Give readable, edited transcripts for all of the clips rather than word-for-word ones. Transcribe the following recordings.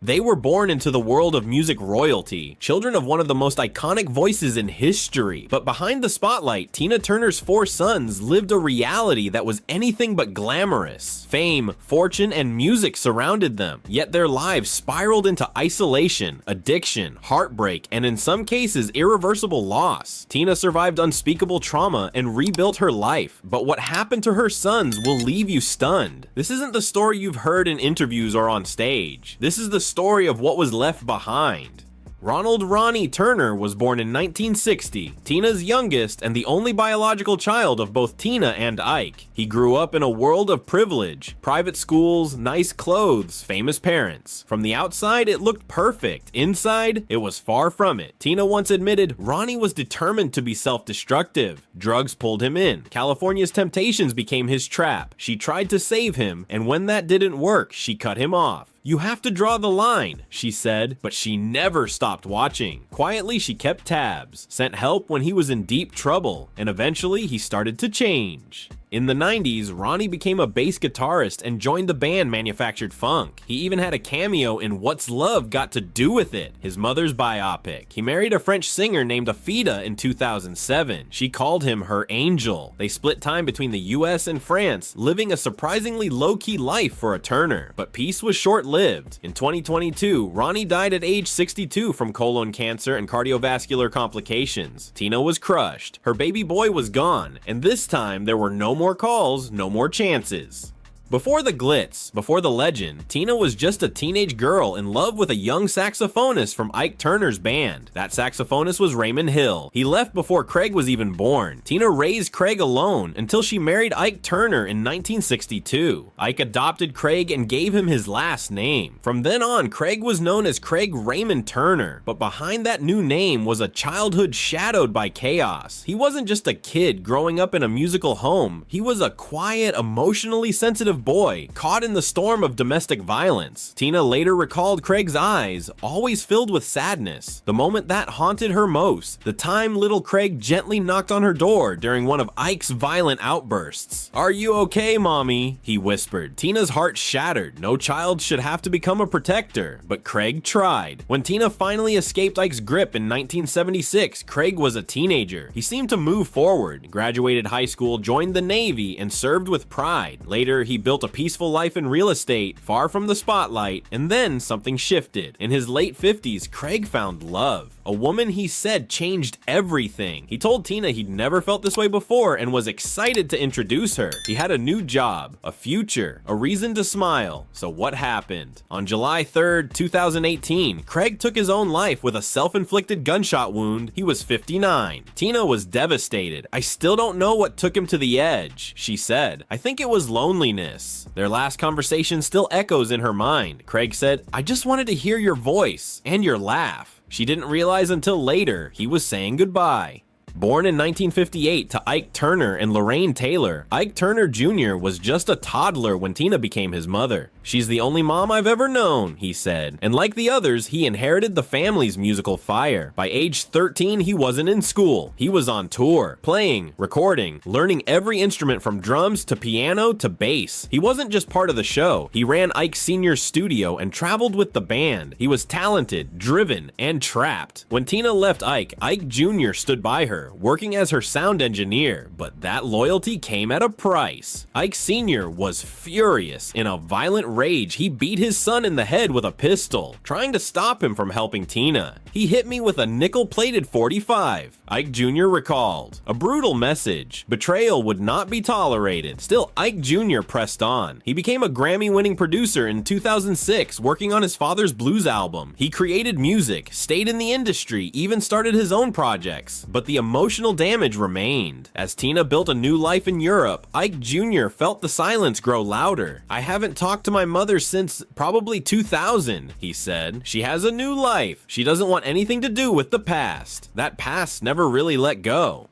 They were born into the world of music royalty, children of one of the most iconic voices in history. But behind the spotlight, Tina Turner's 4 sons lived a reality that was anything but glamorous. Fame, fortune, and music surrounded them, yet their lives spiraled into isolation, addiction, heartbreak, and in some cases, irreversible loss. Tina survived unspeakable trauma and rebuilt her life, but what happened to her sons will leave you stunned. This isn't the story you've heard in interviews or on stage. This is the story of what was left behind. Ronnie Turner was born in 1960, Tina's youngest and the only biological child of both Tina and Ike. He grew up in a world of privilege, private schools, nice clothes, famous parents. From the outside, it looked perfect. Inside, it was far from it. Tina once admitted Ronnie was determined to be self-destructive. Drugs pulled him in. California's temptations became his trap. She tried to save him, and when that didn't work, she cut him off. "You have to draw the line," she said, but she never stopped watching. Quietly, she kept tabs, sent help when he was in deep trouble, and eventually he started to change. In the 90s, Ronnie became a bass guitarist and joined the band Manufactured Funk. He even had a cameo in What's Love Got to Do With It, his mother's biopic. He married a French singer named Afida in 2007. She called him her angel. They split time between the US and France, living a surprisingly low-key life for a Turner. But peace was short-lived. In 2022, Ronnie died at age 62 from colon cancer and cardiovascular complications. Tina was crushed. Her baby boy was gone, and this time there were no more calls, no more chances. Before the glitz, before the legend, Tina was just a teenage girl in love with a young saxophonist from Ike Turner's band. That saxophonist was Raymond Hill. He left before Craig was even born. Tina raised Craig alone until she married Ike Turner in 1962. Ike adopted Craig and gave him his last name. From then on, Craig was known as Craig Raymond Turner, but behind that new name was a childhood shadowed by chaos. He wasn't just a kid growing up in a musical home. He was a quiet, emotionally sensitive boy caught in the storm of domestic violence. Tina later recalled Craig's eyes, always filled with sadness, the moment that haunted her most, the time little Craig gently knocked on her door during one of Ike's violent outbursts. "Are you okay, mommy?" he whispered. Tina's heart shattered. No child should have to become a protector, but Craig tried. When Tina finally escaped Ike's grip in 1976, Craig was a teenager. He seemed to move forward, graduated high school, joined the Navy, and served with pride. Later, he built a peaceful life in real estate, far from the spotlight, and then something shifted. In his late 50s, Craig found love. A woman he said changed everything. He told Tina he'd never felt this way before and was excited to introduce her. He had a new job, a future, a reason to smile. So what happened? On July 3rd, 2018, Craig took his own life with a self-inflicted gunshot wound. He was 59. Tina was devastated. "I still don't know what took him to the edge," she said. "I think it was loneliness." Their last conversation still echoes in her mind. Craig said, "I just wanted to hear your voice and your laugh." She didn't realize until later he was saying goodbye. Born in 1958 to Ike Turner and Lorraine Taylor, Ike Turner Jr. was just a toddler when Tina became his mother. "She's the only mom I've ever known," he said. And like the others, he inherited the family's musical fire. By age 13, he wasn't in school. He was on tour, playing, recording, learning every instrument from drums to piano to bass. He wasn't just part of the show. He ran Ike Sr.'s studio and traveled with the band. He was talented, driven, and trapped. When Tina left Ike, Ike Jr. stood by her, working as her sound engineer, but that loyalty came at a price. Ike Sr. was furious. In a violent rage, he beat his son in the head with a pistol, trying to stop him from helping Tina. "He hit me with a nickel-plated .45, Ike Jr. recalled. A brutal message. Betrayal would not be tolerated. Still, Ike Jr. pressed on. He became a Grammy-winning producer in 2006, working on his father's blues album. He created music, stayed in the industry, even started his own projects, but the emotional damage remained. As Tina built a new life in Europe, Ike Jr. felt the silence grow louder. "I haven't talked to my mother since probably 2000, he said. "She has a new life. She doesn't want anything to do with the past." That past never really let go.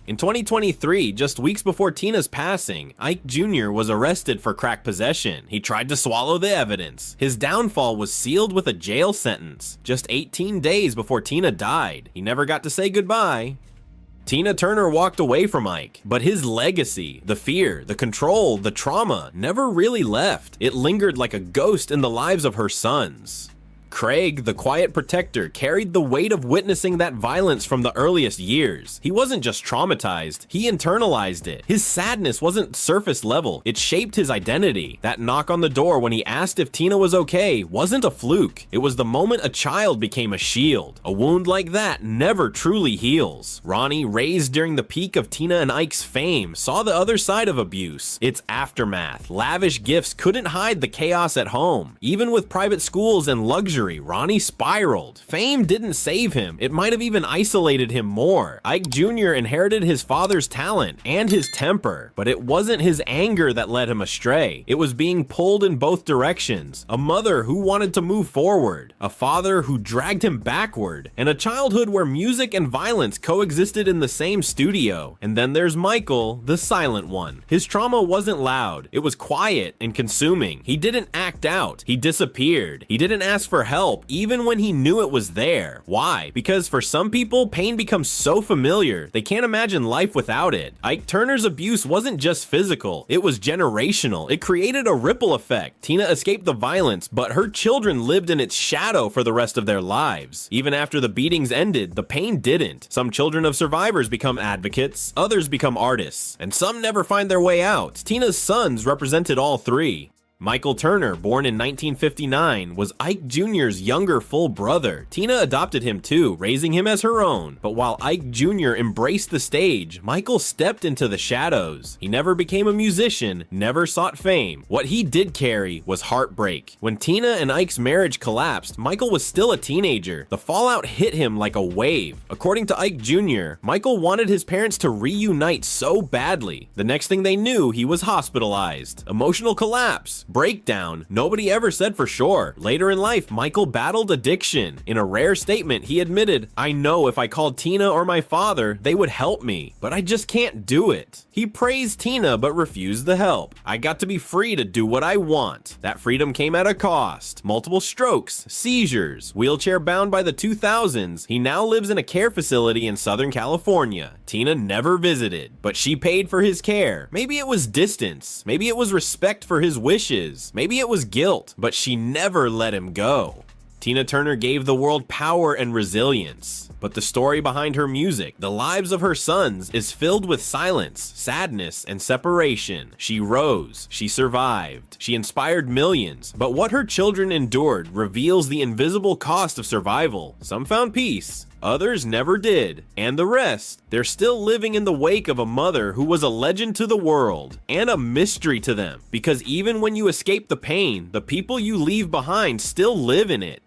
In 2023, just weeks before Tina's passing, Ike Jr. was arrested for crack possession. He tried to swallow the evidence. His downfall was sealed with a jail sentence. Just 18 days before Tina died, he never got to say goodbye. Tina Turner walked away from Ike, but his legacy, the fear, the control, the trauma, never really left. It lingered like a ghost in the lives of her sons. Craig, the quiet protector, carried the weight of witnessing that violence from the earliest years. He wasn't just traumatized, he internalized it. His sadness wasn't surface level, it shaped his identity. That knock on the door when he asked if Tina was okay wasn't a fluke. It was the moment a child became a shield. A wound like that never truly heals. Ronnie, raised during the peak of Tina and Ike's fame, saw the other side of abuse, its aftermath. Lavish gifts couldn't hide the chaos at home. Even with private schools and luxury, Ronnie spiraled. Fame didn't save him, it might have even isolated him more. Ike Jr. inherited his father's talent and his temper, but it wasn't his anger that led him astray. It was being pulled in both directions. A mother who wanted to move forward, a father who dragged him backward, and a childhood where music and violence coexisted in the same studio. And then there's Michael, the silent one. His trauma wasn't loud, it was quiet and consuming. He didn't act out, he disappeared. He didn't ask for help, even when he knew it was there. Why? Because for some people, pain becomes so familiar, they can't imagine life without it. Ike Turner's abuse wasn't just physical, it was generational. It created a ripple effect. Tina escaped the violence, but her children lived in its shadow for the rest of their lives. Even after the beatings ended, the pain didn't. Some children of survivors become advocates, others become artists, and some never find their way out. Tina's sons represented all three. Michael Turner, born in 1959, was Ike Jr.'s younger full brother. Tina adopted him too, raising him as her own. But while Ike Jr. embraced the stage, Michael stepped into the shadows. He never became a musician, never sought fame. What he did carry was heartbreak. When Tina and Ike's marriage collapsed, Michael was still a teenager. The fallout hit him like a wave. According to Ike Jr., Michael wanted his parents to reunite so badly. The next thing they knew, he was hospitalized. Emotional collapse. Breakdown. Nobody ever said for sure. Later in life, Michael battled addiction. In a rare statement, he admitted, "I know if I called Tina or my father, they would help me, but I just can't do it." He praised Tina but refused the help. "I got to be free to do what I want." That freedom came at a cost. Multiple strokes, seizures, wheelchair bound by the 2000s. He now lives in a care facility in Southern California. Tina never visited, but she paid for his care. Maybe it was distance. Maybe it was respect for his wishes. Maybe it was guilt, but she never let him go. Tina Turner gave the world power and resilience. But the story behind her music, the lives of her sons, is filled with silence, sadness, and separation. She rose, she survived, she inspired millions, but what her children endured reveals the invisible cost of survival. Some found peace, others never did, and the rest, they're still living in the wake of a mother who was a legend to the world, and a mystery to them, because even when you escape the pain, the people you leave behind still live in it.